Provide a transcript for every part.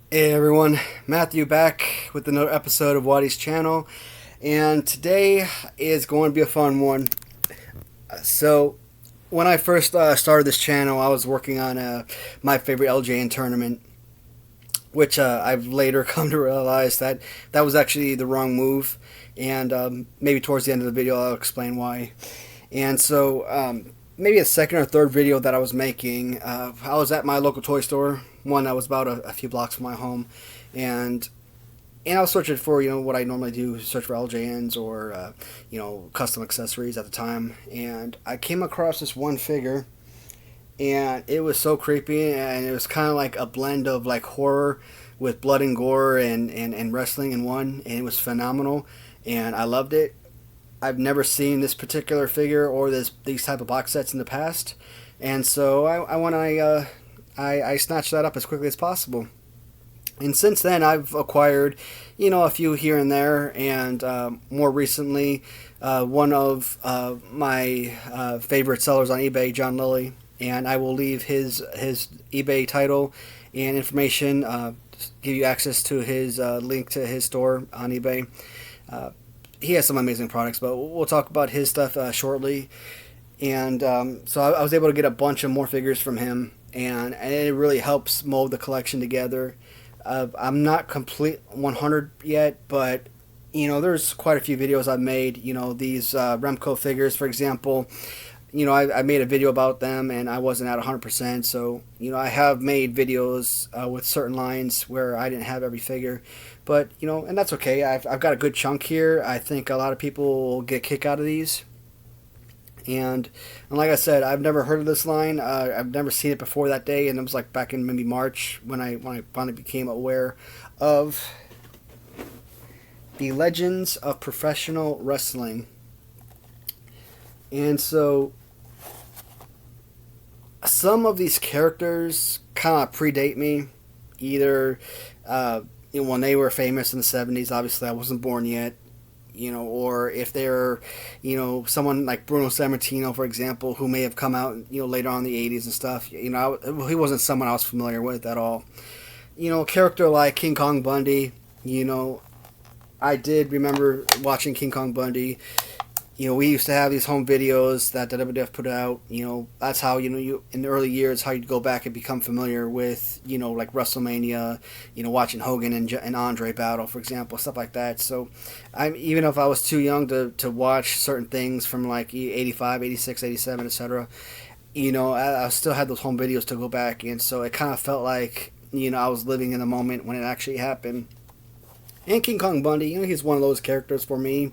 Hey everyone, Matthew back with another episode of Watty's channel, and today is going to be a fun one. So, when I first started this channel, I was working on my favorite LJN tournament, which I've later come to realize that that was actually the wrong move, and maybe towards the end of the video I'll explain why. And so, maybe a second or third video that I was making, I was at my local toy store, one that was about a few blocks from my home, and I was searching for what I normally do, search for LJNs or custom accessories at the time, and I came across this one figure, and it was so creepy, and it was kind of like a blend of like horror with blood and gore and wrestling in one, and it was phenomenal, and I loved it. I've never seen this particular figure or these type of box sets in the past, and so I snatched that up as quickly as possible. And since then, I've acquired, a few here and there, and more recently, one of my favorite sellers on eBay, John Lilly, and I will leave his eBay title and information, give you access to his link to his store on eBay. He has some amazing products, but we'll talk about his stuff shortly. And so I was able to get a bunch of more figures from him, and it really helps mold the collection together. I'm not complete 100 yet, but there's quite a few videos I've made. These Remco figures, for example. I made a video about them, and I wasn't at 100%. So I have made videos with certain lines where I didn't have every figure, but and that's okay. I've got a good chunk here. I think a lot of people will get a kick out of these. And like I said, I've never heard of this line. I've never seen it before that day, and it was like back in maybe March when I finally became aware of the legends of professional wrestling. And so some of these characters kind of predate me. Either when they were famous in the 70s, obviously I wasn't born yet, or if they're, someone like Bruno Sammartino, for example, who may have come out, later on in the 80s and stuff. He wasn't someone I was familiar with at all. A character like King Kong Bundy, I did remember watching King Kong Bundy. We used to have these home videos that the WWF put out. That's how, you in the early years, how you'd go back and become familiar with, like WrestleMania, watching Hogan and Andre battle, for example, stuff like that. So, even if I was too young to watch certain things from like 85, 86, 87, etc., I still had those home videos to go back. And so it kind of felt like, I was living in the moment when it actually happened. And King Kong Bundy, he's one of those characters for me.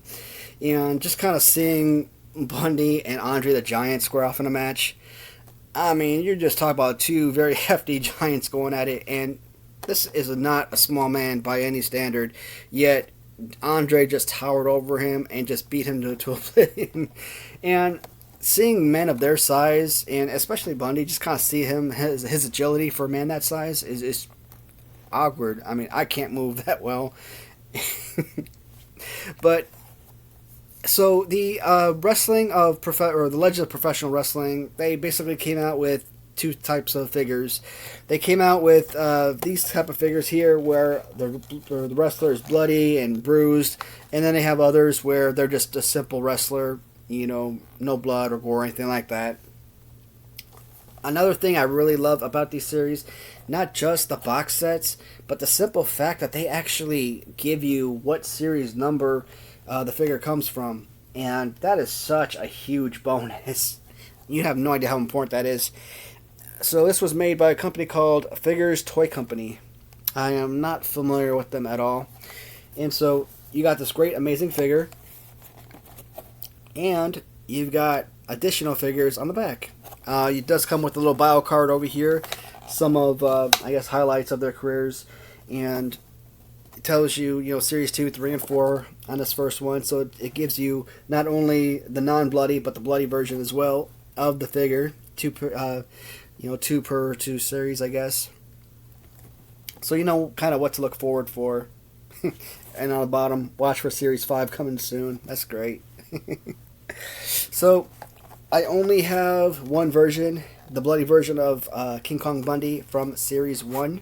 And just kind of seeing Bundy and Andre the Giant square off in a match. I mean, you're just talking about two very hefty giants going at it. And this is not a small man by any standard. Yet, Andre just towered over him and just beat him to oblivion. And seeing men of their size, and especially Bundy, just kind of see him, his agility for a man that size is awkward. I mean, I can't move that well. But so the wrestling of the Legend of Professional Wrestling, they basically came out with two types of figures. They came out with these type of figures here, where the wrestler is bloody and bruised, and then they have others where they're just a simple wrestler, no blood or gore or anything like that. Another thing I really love about these series, not just the box sets, but the simple fact that they actually give you what series number the figure comes from. And that is such a huge bonus. You have no idea how important that is. So this was made by a company called Figures Toy Company. I am not familiar with them at all. And so you got this great, amazing figure. And you've got additional figures on the back. It does come with a little bio card over here. Some of, highlights of their careers. And it tells you, Series 2, 3, and 4 on this first one. So it gives you not only the non-bloody, but the bloody version as well of the figure. Two per two series, I guess. So you know kind of what to look forward for. And on the bottom, watch for Series 5 coming soon. That's great. So I only have one version, the bloody version of King Kong Bundy from Series 1.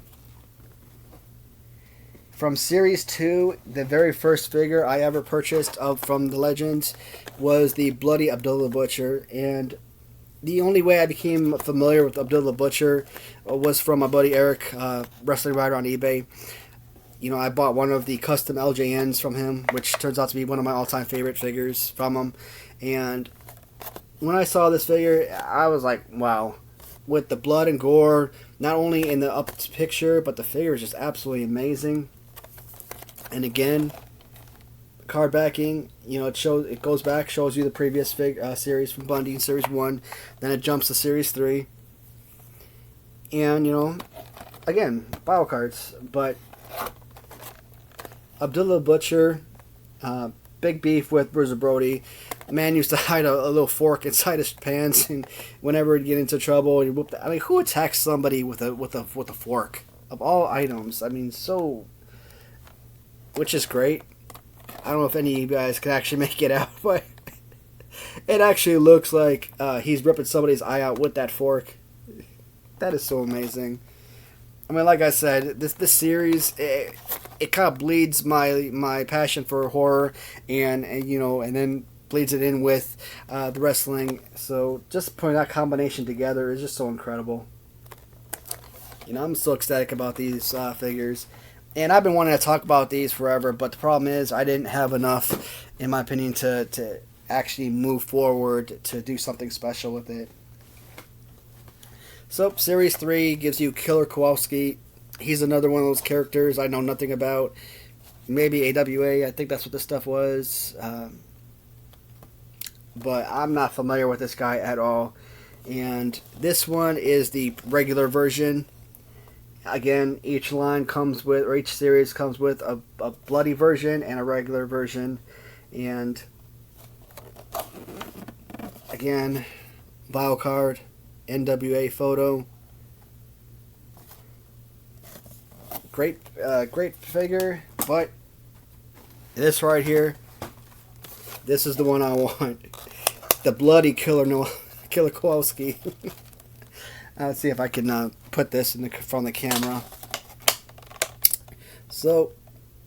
from Series 2, the very first figure I ever purchased from the Legends was the Bloody Abdullah Butcher, and the only way I became familiar with Abdullah Butcher was from my buddy Eric, wrestling writer on eBay. I bought one of the custom LJNs from him, which turns out to be one of my all-time favorite figures from him. And when I saw this figure, I was like, wow. With the blood and gore, not only in the up picture, but the figure is just absolutely amazing. And again, card backing, it goes back, shows you the previous series from Bundy, Series 1, then it jumps to Series 3. And, again, bio cards, but Abdullah Butcher, big beef with Bruiser Brody. Man used to hide a little fork inside his pants, and whenever he'd get into trouble, he'd whoop the, who attacks somebody with a fork of all items? Which is great. I don't know if any of you guys can actually make it out, but it actually looks like he's ripping somebody's eye out with that fork. That is so amazing. Like I said, this series, it kind of bleeds my passion for horror, and then bleeds it in with the wrestling. So just putting that combination together is just so incredible. I'm so ecstatic about these figures. And I've been wanting to talk about these forever, but the problem is I didn't have enough, in my opinion, to actually move forward to do something special with it. So, Series 3 gives you Killer Kowalski. He's another one of those characters I know nothing about. Maybe AWA, I think that's what this stuff was. But I'm not familiar with this guy at all. And this one is the regular version. Again, each series comes with a bloody version and a regular version. And again, bio card, NWA photo. Great figure, but this right here, this is the one I want. The bloody Killer Kowalski. Let's see if I can put this in from the camera. So,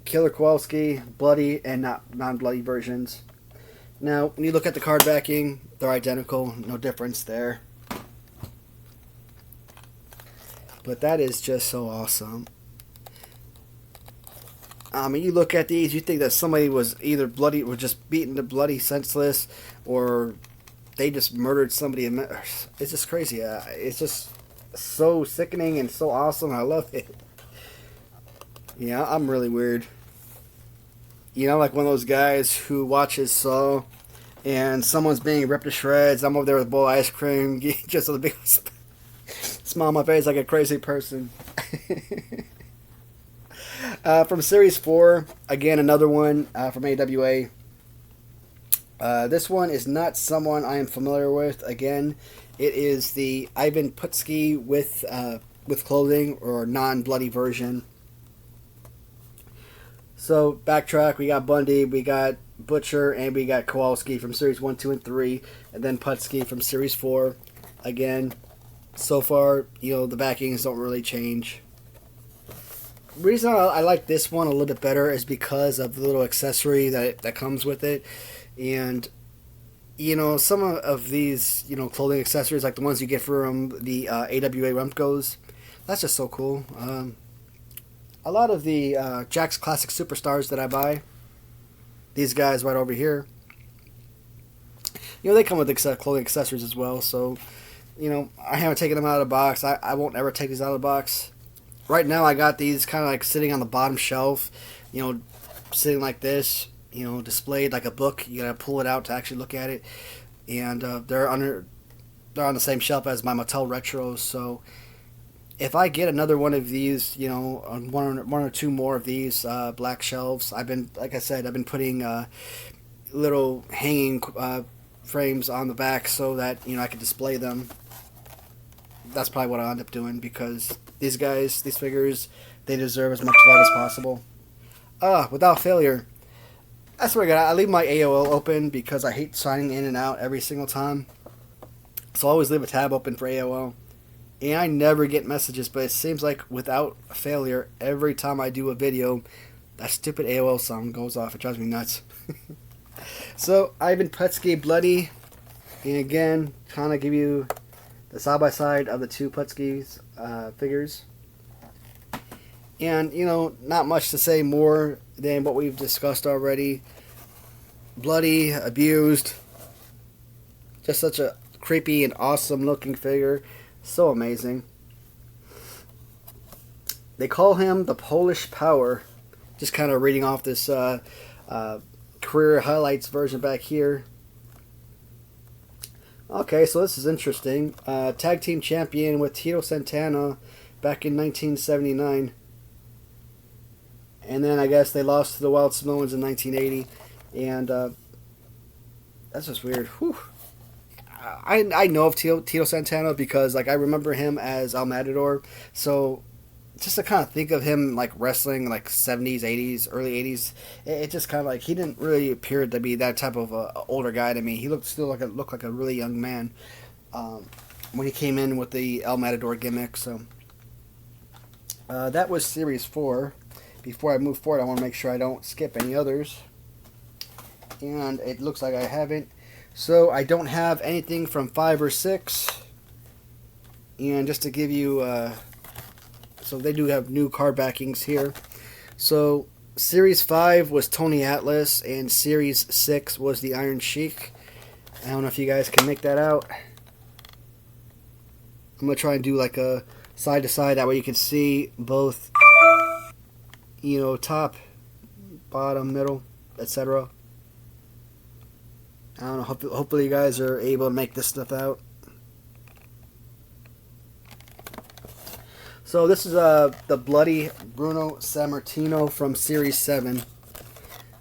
Killer Kowalski, bloody and non-bloody versions. Now, when you look at the card backing, they're identical. No difference there. But that is just so awesome. You look at these, you think that somebody was either bloody, or just beaten to bloody senseless, or they just murdered somebody. It's just crazy. It's just so sickening and so awesome. I love it. Yeah, I'm really weird. Like one of those guys who watches Saw, and someone's being ripped to shreds. I'm over there with a bowl of ice cream, just with a big smile on my face like a crazy person. From Series 4, again, another one from AWA. This one is not someone I am familiar with. Again, it is the Ivan Putski with clothing, or non-bloody version. So, backtrack, we got Bundy, we got Butcher, and we got Kowalski from Series 1, 2, and 3, and then Putski from Series 4. Again, so far, the backings don't really change. The reason I like this one a little bit better is because of the little accessory that comes with it. And, some of these, clothing accessories, like the ones you get from the AWA Rumcos, that's just so cool. A lot of the Jack's Classic Superstars that I buy, these guys right over here, they come with clothing accessories as well. So, I haven't taken them out of the box. I won't ever take these out of the box. Right now, I got these kind of like sitting on the bottom shelf, sitting like this, displayed like a book. You gotta pull it out to actually look at it, and they're on the same shelf as my Mattel Retros. So, if I get another one of these, one or two more of these black shelves, like I said, I've been putting little hanging frames on the back so that I can display them. That's probably what I'll end up doing, because these figures, they deserve as much love as possible. Without failure. I swear to God, I leave my AOL open because I hate signing in and out every single time. So I always leave a tab open for AOL. And I never get messages, but it seems like without failure, every time I do a video, that stupid AOL song goes off. It drives me nuts. So, Ivan Putski Bloody. And again, kind of give you the side-by-side of the two Putski's figures. And, you know, not much to say more than what we've discussed already. Bloody, abused. Just such a creepy and awesome looking figure. So amazing. They call him the Polish Power. Just kind of reading off this career highlights version back here. Okay, so this is interesting. Tag team champion with Tito Santana back in 1979. And then I guess they lost to the Wild Samoans in 1980. And that's just weird. Whew. I know of Tito Santana because like I remember him as El Matador. So just to kind of think of him like wrestling like 70s, 80s, early 80s, it just kind of like he didn't really appear to be that type of older guy to me. He looked like a really young man when he came in with the El Matador gimmick. So that was Series 4. Before I move forward, I want to make sure I don't skip any others. And it looks like I haven't. So I don't have anything from 5 or 6. And just to give you... so they do have new card backings here. So Series 5 was Tony Atlas. And Series 6 was the Iron Sheik. I don't know if you guys can make that out. I'm going to try and do like a side to side. That way you can see both... you know, top, bottom, middle, etc. I don't know. Hopefully you guys are able to make this stuff out. So this is the Bloody Bruno Sammartino from Series 7.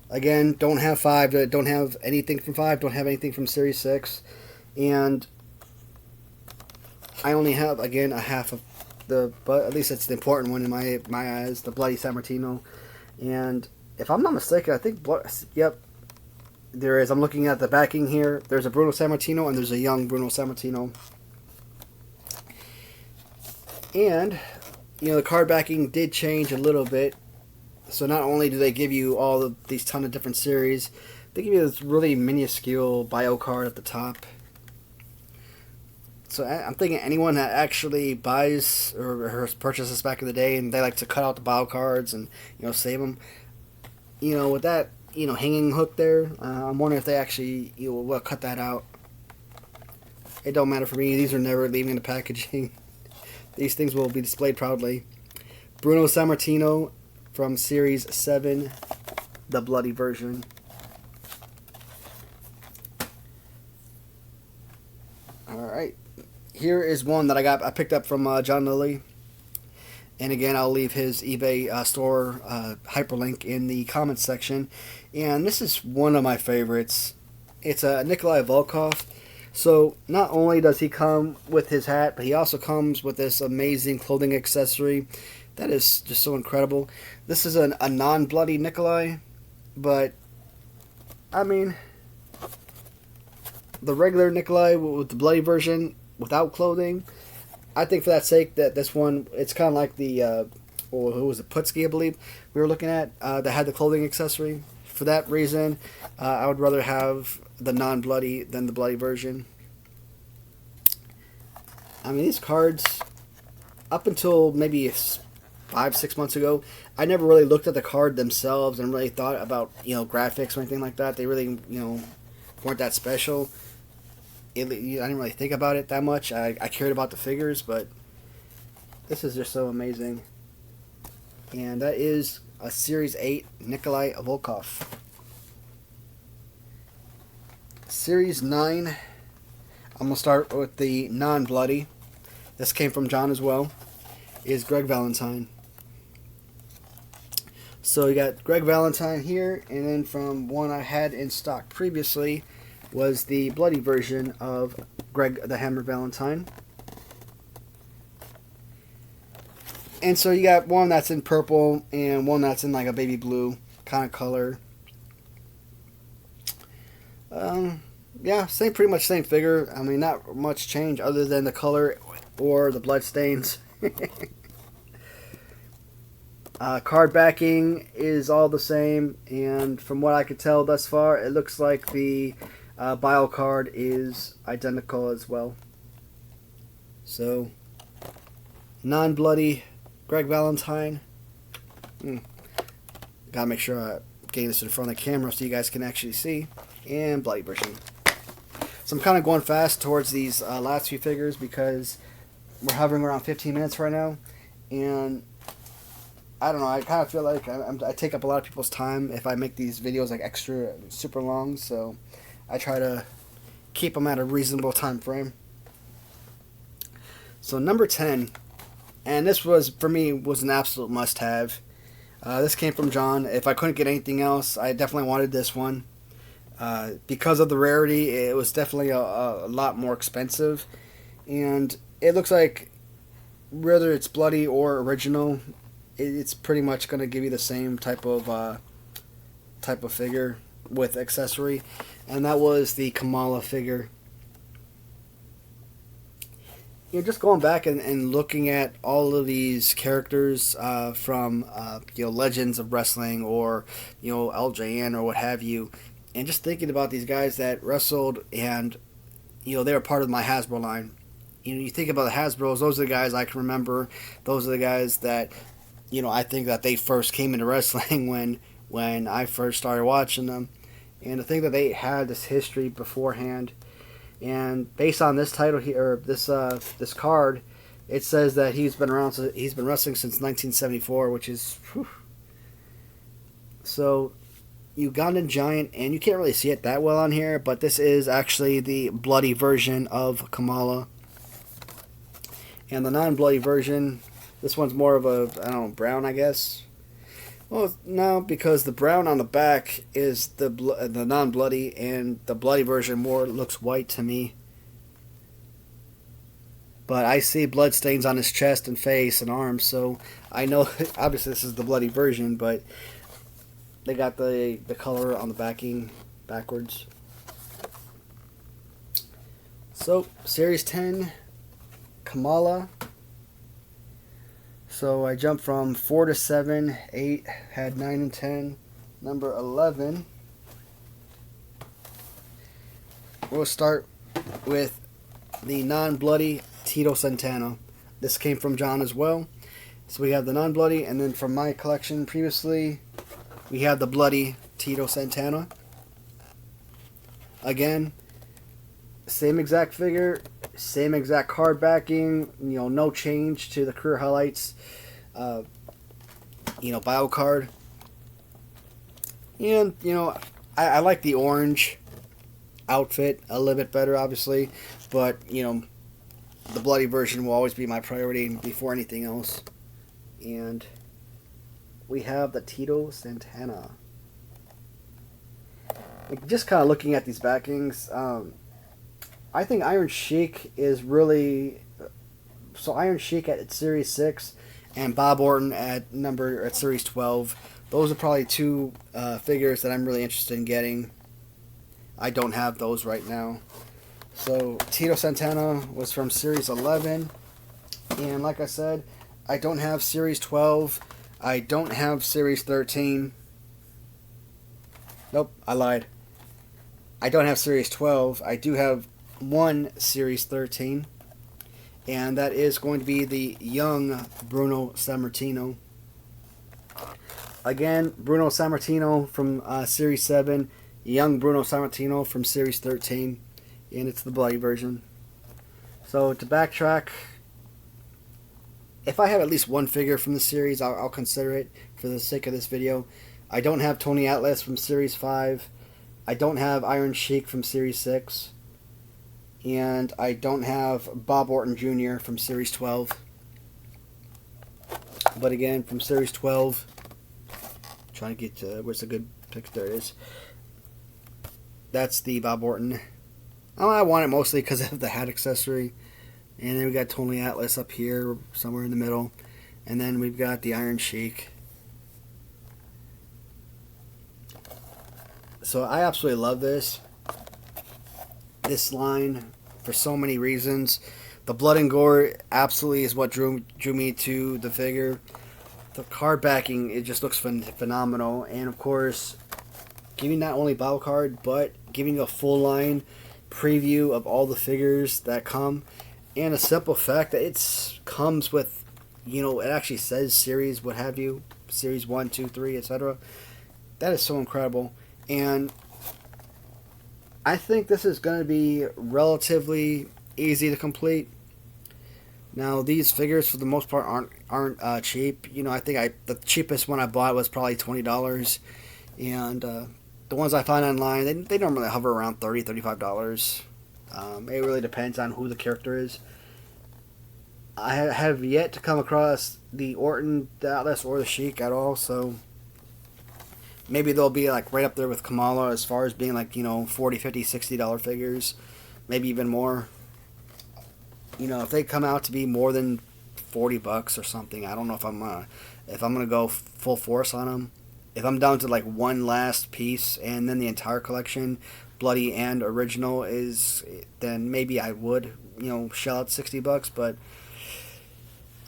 Again, don't have 5. Don't have anything from 5. Don't have anything from Series 6. And I only have, again, a half of but at least it's the important one in my eyes, the Bloody Sammartino. And if I'm not mistaken, I think yep, there is. I'm looking at the backing here. There's a Bruno Sammartino and there's a young Bruno Sammartino. And you know the card backing did change a little bit. So not only do they give you all of these ton of different series, they give you this really minuscule bio card at the top. So I'm thinking anyone that actually buys or purchases back in the day and they like to cut out the bio cards and, you know, save them, you know, with that, you know, hanging hook there, I'm wondering if they actually, you know, will cut that out. It don't matter for me. These are never leaving the packaging. These things will be displayed proudly. Bruno Sammartino from Series 7, the bloody version. Alright. Here is one that I picked up from John Lilly. And again, I'll leave his eBay store hyperlink in the comments section. And this is one of my favorites. It's a Nikolai Volkov. So not only does he come with his hat, but he also comes with this amazing clothing accessory that is just so incredible. This is a non-bloody Nikolai, but I mean, the regular Nikolai with the bloody version without clothing, I think for that sake that this one, it's kind of like the who was it, Putski, I believe we were looking at, that had the clothing accessory. For that reason, I would rather have the non-bloody than the bloody version. I mean, these cards, up until maybe 5-6 months ago, I never really looked at the card themselves and really thought about, you know, graphics or anything like that. They really, you know, weren't that special. I didn't really think about it that much. I cared about the figures, but this is just so amazing. And that is a Series 8 Nikolai Volkov. Series 9, I'm going to start with the non-bloody. This came from John as well, is Greg Valentine. So you got Greg Valentine here, and then from one I had in stock previously was the bloody version of Greg the Hammer Valentine. And so you got one that's in purple and one that's in like a baby blue kind of color. Yeah, pretty much same figure. I mean, not much change other than the color or the blood stains. Card backing is all the same, and from what I could tell thus far, it looks like the bio card is identical as well. So, non-bloody Greg Valentine. Gotta make sure I get this in front of the camera so you guys can actually see. And bloody version. So I'm kind of going fast towards these last few figures because we're hovering around 15 minutes right now, and I don't know, I kind of feel like I take up a lot of people's time if I make these videos like extra super long, so I try to keep them at a reasonable time frame. So number 10, and this was, for me, was an absolute must-have. This came from John. If I couldn't get anything else, I definitely wanted this one. Because of the rarity, it was definitely a lot more expensive, and it looks like whether it's bloody or original, it's pretty much going to give you the same type of figure with accessory, and that was the Kamala figure. You know, just going back and looking at all of these characters from Legends of Wrestling, or LJN or what have you, and just thinking about these guys that wrestled, and they were part of my Hasbro line. You think about the Hasbros; those are the guys I can remember. Those are the guys that I think that they first came into wrestling when I first started watching them, and to think that they had this history beforehand. And based on this title here, or this card, it says that he's been wrestling since 1974, which is whew. So Ugandan Giant, and you can't really see it that well on here, but this is actually the bloody version of Kamala. And the non-bloody version, this one's more of a, I don't know, brown, I guess. Well, no, because the brown on the back is the non-bloody, and the bloody version more looks white to me. But I see blood stains on his chest and face and arms, so I know obviously this is the bloody version, but they got the color on the backing backwards. So, Series 10, Kamala. So I jumped from 4 to 7, 8, had 9 and 10. Number 11. We'll start with the non-bloody Tito Santana. This came from John as well. So we have the non-bloody, and then from my collection previously, we have the bloody Tito Santana. Again, same exact figure, same exact card backing, no change to the career highlights, bio card. And, I like the orange outfit a little bit better, obviously, but, the bloody version will always be my priority before anything else. And we have the Tito Santana. Just kind of looking at these backings, I think Iron Sheik is really... So Iron Sheik at Series 6 and Bob Orton at Series 12. Those are probably two figures that I'm really interested in getting. I don't have those right now. So Tito Santana was from Series 11. And like I said, I don't have Series 12. I don't have Series 13. Nope, I lied. I don't have Series 12. I do have one Series 13, and that is going to be the young Bruno Sammartino. Again, Bruno Sammartino from Series 7, young Bruno Sammartino from Series 13, and it's the bloody version. So to backtrack, if I have at least one figure from the series, I'll consider it for the sake of this video. I don't have Tony Atlas from Series 5. I don't have Iron Sheik from Series 6. And I don't have Bob Orton Jr. from Series 12. But again, from Series 12, trying to get to where's a good picture. There it is. That's the Bob Orton. Oh, I want it mostly because of the hat accessory. And then we got Tony Atlas up here, somewhere in the middle. And then we've got the Iron Sheik. So I absolutely love this line for so many reasons. The blood and gore absolutely is what drew me to the figure. The card backing, it just looks phenomenal, and of course, giving not only battle card but giving a full line preview of all the figures that come, and a simple fact that it comes with, it actually says series, what have you, series 1, 2, 3, etc. That is so incredible, and I think this is going to be relatively easy to complete. Now, these figures for the most part aren't cheap. I think the cheapest one I bought was probably $20, and the ones I find online, they normally hover around $30, $35. It really depends on who the character is. I have yet to come across the Orton, the Atlas, or the Sheik at all, so maybe they'll be like right up there with Kamala as far as being like, $40, $50, $60 figures, maybe even more. If they come out to be more than $40 or something, I don't know if I'm gonna go full force on them. If I'm down to like one last piece and then the entire collection, bloody and original, then maybe I would shell out $60. But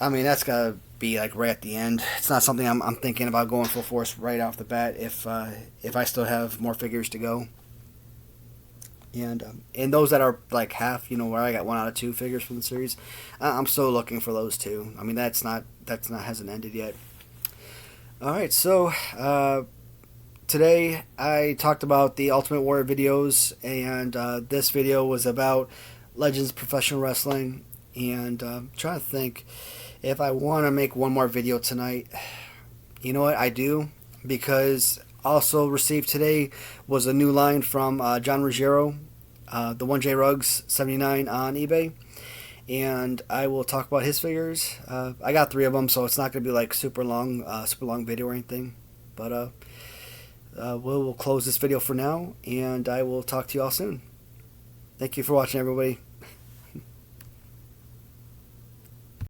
I mean, that's gotta be like right at the end. It's not something I'm thinking about going full force right off the bat if I still have more figures to go. And those that are like half, where I got 1 out of 2 figures from the series, I'm still looking for those too. I mean, that's not hasn't ended yet. All right, so today I talked about the Ultimate Warrior videos, and this video was about Legends Professional Wrestling. And trying to think if I want to make one more video tonight. You know what? I do, because also received today was a new line from John Ruggiero, the 1J Rugs 79 on eBay, and I will talk about his figures. I got 3 of them, so it's not going to be like super long video or anything. But we'll close this video for now, and I will talk to you all soon. Thank you for watching, everybody.